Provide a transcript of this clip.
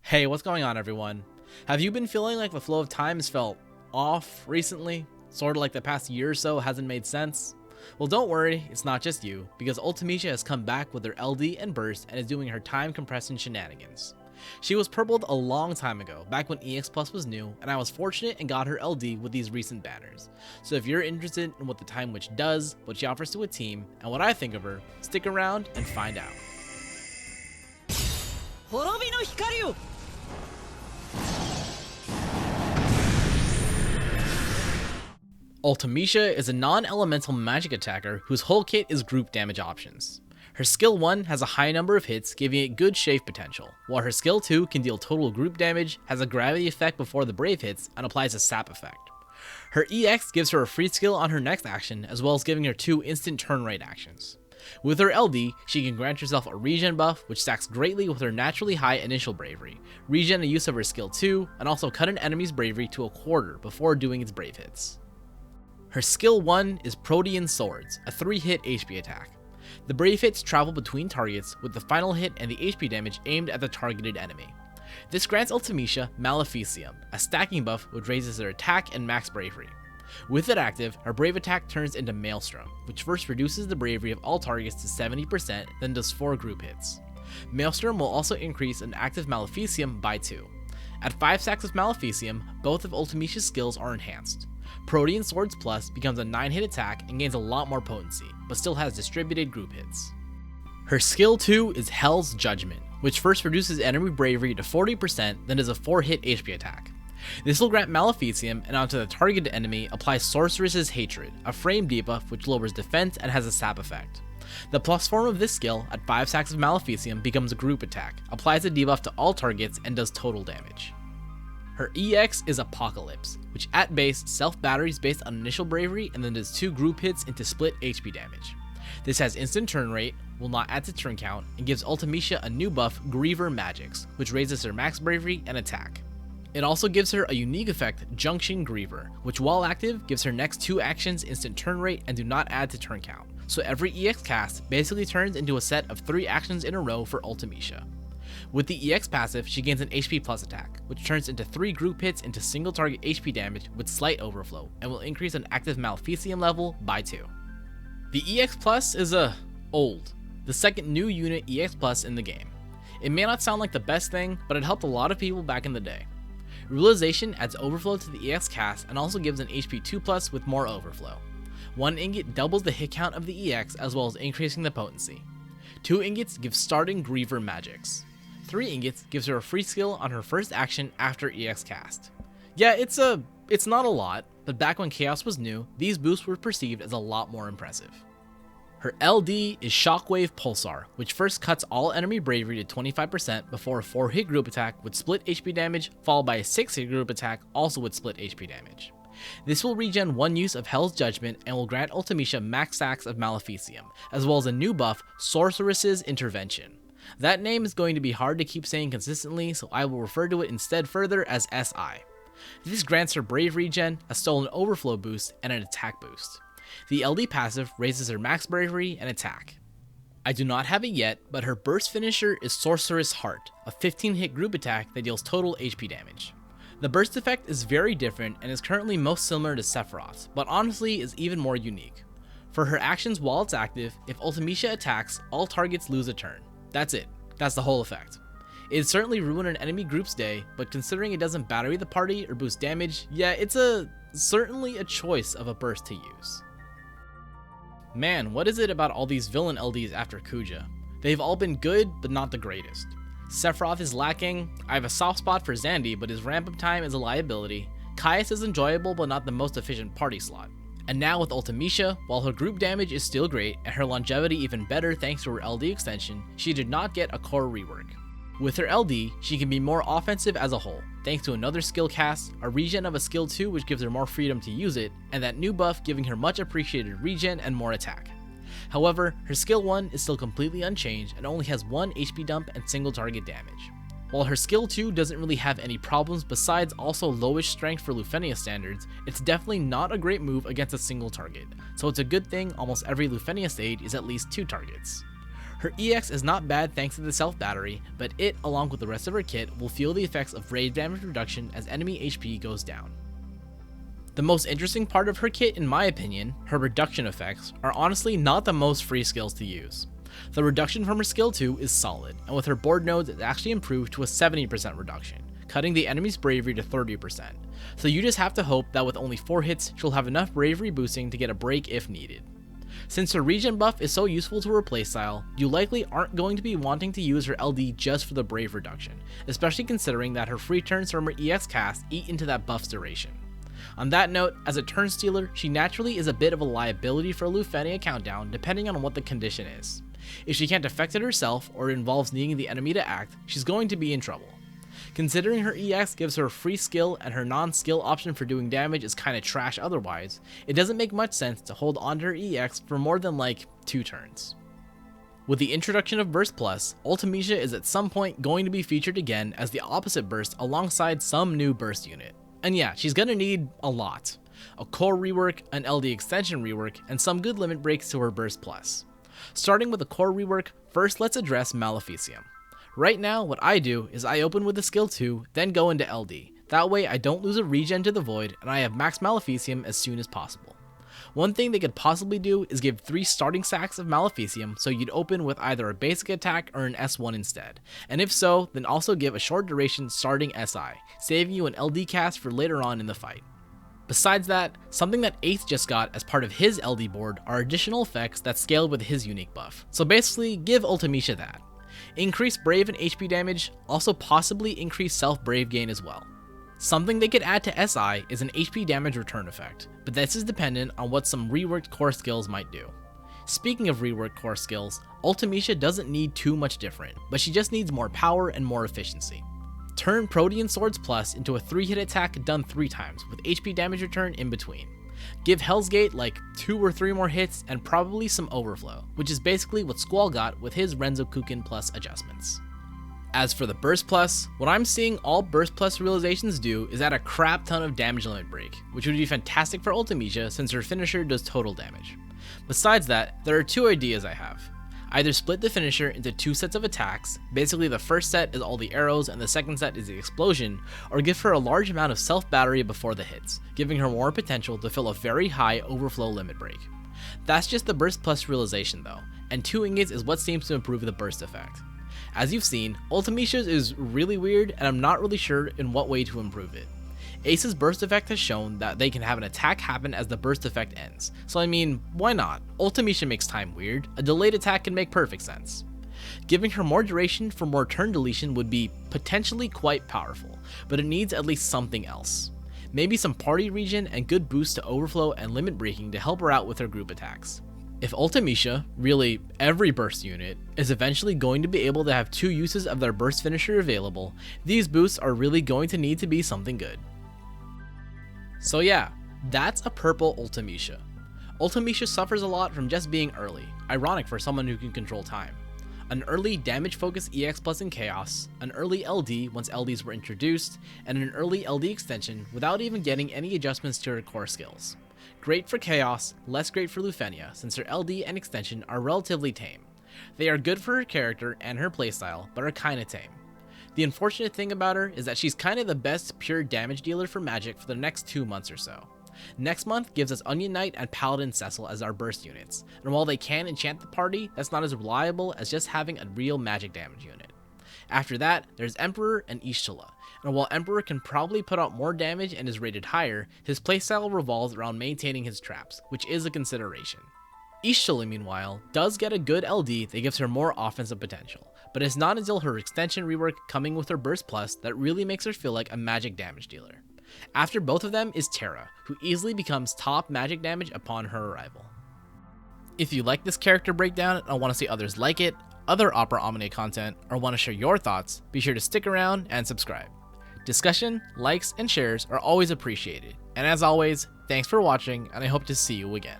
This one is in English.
Hey, what's going on, everyone? Have you been feeling like the flow of time has felt off recently? Sort of like the past year or so hasn't made sense? Well, don't worry, it's not just you, because Ultimecia has come back with her LD and Burst and is doing her time compression shenanigans. She was purpled a long time ago, back when EX Plus was new, and I was fortunate and got her LD with these recent banners. So if you're interested in what the Time Witch does, what she offers to a team, and what I think of her, stick around and find out. Ultimecia is a non-elemental magic attacker whose whole kit is group damage options. Her skill 1 has a high number of hits, giving it good shave potential, while her skill 2 can deal total group damage, has a gravity effect before the brave hits, and applies a sap effect. Her EX gives her a free skill on her next action, as well as giving her 2 instant turn rate actions. With her LD, she can grant herself a regen buff, which stacks greatly with her naturally high initial bravery, regen the use of her skill 2, and also cut an enemy's bravery to a quarter before doing its brave hits. Her skill 1 is Protean Swords, a 3-hit HP attack. The brave hits travel between targets, with the final hit and the HP damage aimed at the targeted enemy. This grants Ultimecia Maleficium, a stacking buff which raises her attack and max bravery. With it active, her brave attack turns into Maelstrom, which first reduces the bravery of all targets to 70%, then does 4 group hits. Maelstrom will also increase an active Maleficium by 2. At 5 stacks of Maleficium, both of Ultimecia's skills are enhanced. Protean Swords Plus becomes a 9-hit attack and gains a lot more potency, but still has distributed group hits. Her skill 2 is Hell's Judgment, which first reduces enemy bravery to 40%, then does a 4-hit HP attack. This will grant Maleficium, and onto the targeted enemy applies Sorceress's Hatred, a frame debuff which lowers defense and has a sap effect. The plus form of this skill, at 5 stacks of Maleficium, becomes a group attack, applies a debuff to all targets, and does total damage. Her EX is Apocalypse, which at base self-batteries based on initial bravery and then does 2 group hits into split HP damage. This has instant turn rate, will not add to turn count, and gives Ultimecia a new buff, Griever Magics, which raises her max bravery and attack. It also gives her a unique effect, Junction Griever, which while active gives her next 2 actions instant turn rate and do not add to turn count, so every EX cast basically turns into a set of 3 actions in a row for Ultimecia. With the EX passive, she gains an HP plus attack, which turns into 3 group hits into single target HP damage with slight overflow, and will increase an active Maleficium level by 2. The EX plus is old, the second new unit EX plus in the game. It may not sound like the best thing, but it helped a lot of people back in the day. Realization adds overflow to the EX cast and also gives an HP 2 plus with more overflow. 1 ingot doubles the hit count of the EX as well as increasing the potency. 2 ingots give starting Griever Magics. 3 ingots gives her a free skill on her first action after EX cast. Yeah, it's not a lot, but back when Chaos was new, these boosts were perceived as a lot more impressive. Her LD is Shockwave Pulsar, which first cuts all enemy bravery to 25% before a 4-hit group attack with split HP damage, followed by a 6-hit group attack also with split HP damage. This will regen 1 use of Hell's Judgment and will grant Ultimecia max stacks of Maleficium, as well as a new buff, Sorceress's Intervention. That name is going to be hard to keep saying consistently, so I will refer to it instead further as SI. This grants her brave regen, a stolen overflow boost, and an attack boost. The LD passive raises her max bravery and attack. I do not have it yet, but her burst finisher is Sorceress Heart, a 15-hit group attack that deals total HP damage. The burst effect is very different and is currently most similar to Sephiroth's, but honestly is even more unique. For her actions while it's active, if Ultimecia attacks, all targets lose a turn. That's it. That's the whole effect. It'd certainly ruin an enemy group's day, but considering it doesn't battery the party or boost damage, yeah, it's certainly a choice of a burst to use. Man, what is it about all these villain LDs after Kuja? They've all been good, but not the greatest. Sephiroth is lacking, I have a soft spot for Xandi, but his ramp-up time is a liability, Caius is enjoyable but not the most efficient party slot. And now with Ultimecia, while her group damage is still great, and her longevity even better thanks to her LD extension, she did not get a core rework. With her LD, she can be more offensive as a whole, thanks to another skill cast, a regen of a skill 2 which gives her more freedom to use it, and that new buff giving her much appreciated regen and more attack. However, her skill 1 is still completely unchanged and only has 1 HP dump and single target damage. While her skill 2 doesn't really have any problems besides also lowish strength for Lufenia standards, it's definitely not a great move against a single target, so it's a good thing almost every Lufenia stage is at least 2 targets. Her EX is not bad thanks to the self battery, but it, along with the rest of her kit, will feel the effects of rage damage reduction as enemy HP goes down. The most interesting part of her kit, in my opinion, her reduction effects, are honestly not the most free skills to use. The reduction from her skill 2 is solid, and with her board nodes it's actually improved to a 70% reduction, cutting the enemy's bravery to 30%. So you just have to hope that with only 4 hits, she'll have enough bravery boosting to get a break if needed. Since her regen buff is so useful to her playstyle, you likely aren't going to be wanting to use her LD just for the brave reduction, especially considering that her free turns from her EX cast eat into that buff's duration. On that note, as a turn stealer, she naturally is a bit of a liability for Ultimecia countdown depending on what the condition is. If she can't affect it herself or it involves needing the enemy to act, she's going to be in trouble. Considering her EX gives her a free skill and her non-skill option for doing damage is kinda trash otherwise, it doesn't make much sense to hold onto her EX for more than like 2 turns. With the introduction of Burst Plus, Ultimecia is at some point going to be featured again as the opposite burst alongside some new burst unit. And yeah, she's gonna need a lot. A core rework, an LD extension rework, and some good limit breaks to her Burst Plus. Starting with the core rework, first let's address Maleficium. Right now, what I do is I open with the skill 2, then go into LD. That way I don't lose a regen to the void and I have max Maleficium as soon as possible. One thing they could possibly do is give 3 starting stacks of Maleficium so you'd open with either a basic attack or an S1 instead, and if so, then also give a short duration starting SI, saving you an LD cast for later on in the fight. Besides that, something that 8th just got as part of his LD board are additional effects that scale with his unique buff, so basically give Ultimecia that. Increase Brave and HP damage, also possibly increase self-Brave gain as well. Something they could add to SI is an HP damage return effect, but this is dependent on what some reworked core skills might do. Speaking of reworked core skills, Ultimecia doesn't need too much different, but she just needs more power and more efficiency. Turn Protean Swords Plus into a 3-hit attack done 3 times, with HP damage return in between. Give Hell's Gate like 2 or 3 more hits and probably some overflow, which is basically what Squall got with his Renzokuken Plus adjustments. As for the Burst Plus, what I'm seeing all Burst Plus realizations do is add a crap ton of damage limit break, which would be fantastic for Ultimecia since her finisher does total damage. Besides that, there are 2 ideas I have. Either split the finisher into 2 sets of attacks, basically the first set is all the arrows and the second set is the explosion, or give her a large amount of self-battery before the hits, giving her more potential to fill a very high overflow limit break. That's just the Burst Plus realization though, and 2 ingots is what seems to improve the burst effect. As you've seen, Ultimecia's is really weird and I'm not really sure in what way to improve it. Ace's burst effect has shown that they can have an attack happen as the burst effect ends, so I mean, why not? Ultimecia makes time weird, a delayed attack can make perfect sense. Giving her more duration for more turn deletion would be potentially quite powerful, but it needs at least something else. Maybe some party regen and good boost to overflow and limit breaking to help her out with her group attacks. If Ultimecia, really every burst unit, is eventually going to be able to have 2 uses of their burst finisher available, these boosts are really going to need to be something good. So yeah, that's a purple Ultimecia. Ultimecia suffers a lot from just being early, ironic for someone who can control time. An early damage focus EX plus in Chaos, an early LD once LDs were introduced, and an early LD extension without even getting any adjustments to her core skills. Great for Chaos, less great for Ultimecia since her LD and extension are relatively tame. They are good for her character and her playstyle, but are kinda tame. The unfortunate thing about her is that she's kinda the best pure damage dealer for Magic for the next 2 months or so. Next month gives us Onion Knight and Paladin Cecil as our burst units, and while they can enchant the party, that's not as reliable as just having a real magic damage unit. After that, there's Emperor and Ishtala, and while Emperor can probably put out more damage and is rated higher, his playstyle revolves around maintaining his traps, which is a consideration. Ishtala, meanwhile, does get a good LD that gives her more offensive potential, but it's not until her extension rework coming with her Burst Plus that really makes her feel like a magic damage dealer. After both of them is Terra, who easily becomes top magic damage upon her arrival. If you like this character breakdown and want to see others like it, other Opera Omnia content, or want to share your thoughts, be sure to stick around and subscribe. Discussion, likes, and shares are always appreciated, and as always, thanks for watching and I hope to see you again.